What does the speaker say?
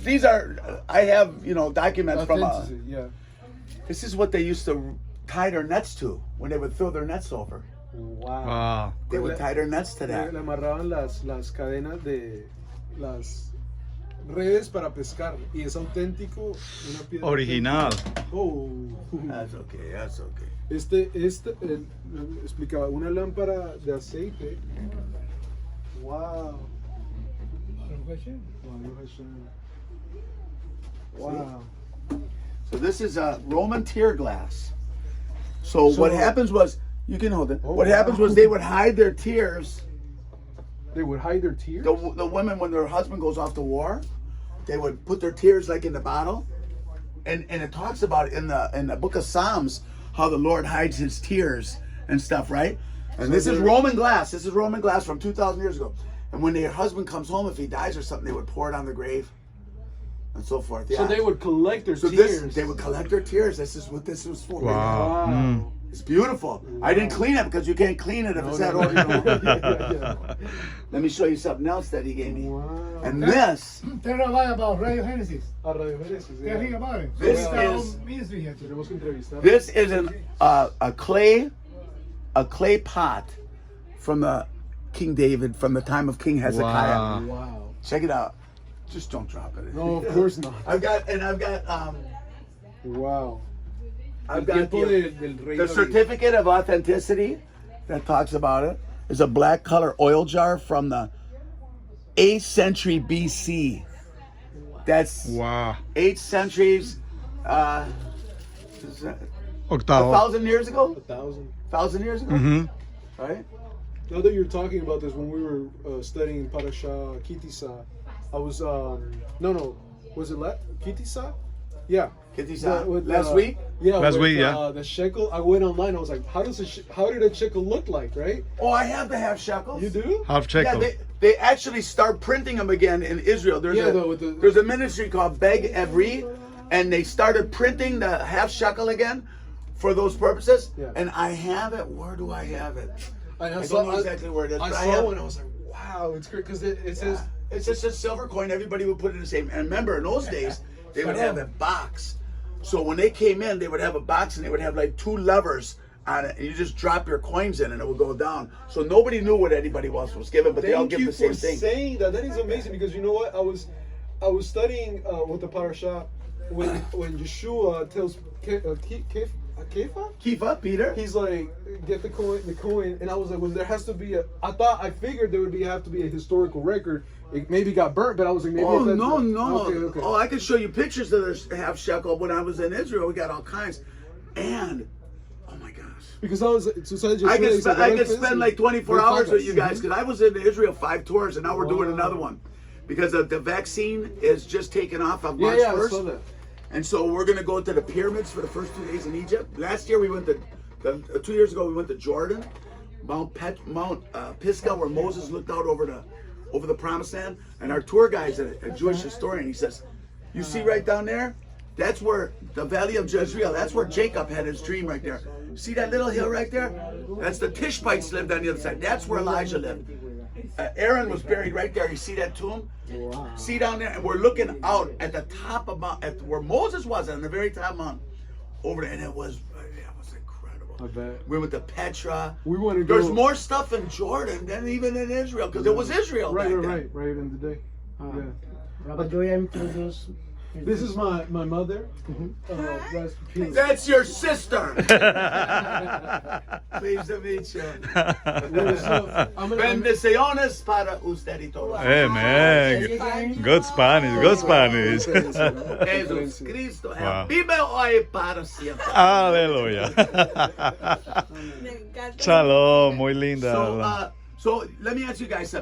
These are, I have, documents from, yeah. this is what they used to tie their nets to when they would throw their nets over. Wow. They would tie their nets to that. Le amarraban las cadenas de las redes para pescar y es auténtico, una piedra Original. auténtica. Oh. That's okay, that's okay. Explicaba una lámpara de aceite. Wow. Wow. So this is a Roman tear glass. So what happens was, you can hold it. What happens was they would hide their tears. They would hide their tears? The women, when their husband goes off to war, they would put their tears like in the bottle. And it talks about in the book of Psalms how the Lord hides his tears and stuff, right? And so this is Roman glass. This is Roman glass from 2,000 years ago. And when their husband comes home, if he dies or something, they would pour it on the grave and so forth. Yeah. So they would collect their tears. They would collect their tears. This is what this was for. Wow. Wow. It's beautiful. Wow. I didn't clean it because you can't clean it if it's that old. Yeah. Let me show you something else that he gave me. Wow. And this. Tell me about Radio Genesis. Radio Genesis. Yeah. Tell me about it. This is a clay pot from the King David from the time of King Hezekiah. Wow. Check it out. Just don't drop it. No, of course not. I've got wow. I've got the certificate of authenticity that talks about it. Is a black color oil jar from the 8th century BC. That's Wow. 8 centuries. Octavo. 1,000 years ago. 1,000. 1,000 years ago. Mm-hmm. Right. Now that you're talking about this, when we were studying Parasha Kitisa, I was was it Kitisa? Yeah. Kitisa. Last week. Yeah. Last week, yeah. The shekel. I went online. I was like, how did a shekel look like, right? Oh, I have to have shekels. You do? Half Yeah, shekel. they actually start printing them again in Israel. There's a ministry called Beg Evri, and they started printing the half shekel again for those purposes. Yeah. And I have it. Where do I have it? I don't know exactly where it is. I but saw one. I was like, wow, it's great because it says. It's just a silver coin. Everybody would put it in the same. And remember, in those days, they would have a box. So when they came in, they would have a box and they would have like 2 levers on it, and you just drop your coins in and it would go down. So nobody knew what anybody else was given, but they all give the same thing. Thank you for saying that. That is amazing because you know what? I was studying with the parasha when Yeshua tells Kifa, Peter. He's like, get the coin, and I was like, well, there has to be I figured there would have to be a historical record. It maybe got burnt, but I was like, maybe. Oh no! Okay. Oh, I can show you pictures of this half shekel. When I was in Israel, we got all kinds, and oh my gosh! Because I could spend like 24 hours with you guys because I was in Israel 5 tours, and now we're doing another one because the vaccine is just taking off on March 1st. I saw that. And so we're going to go to the pyramids for the first 2 days in Egypt. Last year we went to, 2 years ago we went to Jordan, Mount Pisgah, where Moses looked out over the Promised Land. And our tour guide's a Jewish historian. He says, "You see right down there? That's where the Valley of Jezreel. That's where Jacob had his dream right there. See that little hill right there? That's the Tishbites lived on the other side. That's where Elijah lived. Aaron was buried right there. You see that tomb? Wow. See down there, and we're looking out at the top of where Moses was on the very top mountain over there, and it was incredible. I bet. We went to Petra. We want to go. There's more stuff in Jordan than even in Israel because it was Israel. Right in the day. Yeah. This is my mother. That's your sister. Pleased to meet you. Bendiciones para usted y todos. Amen. Good Spanish. Good Spanish. Jesus Cristo. Vive hoy para siempre. Aleluya. Shalom. Muy linda. So let me ask you guys something.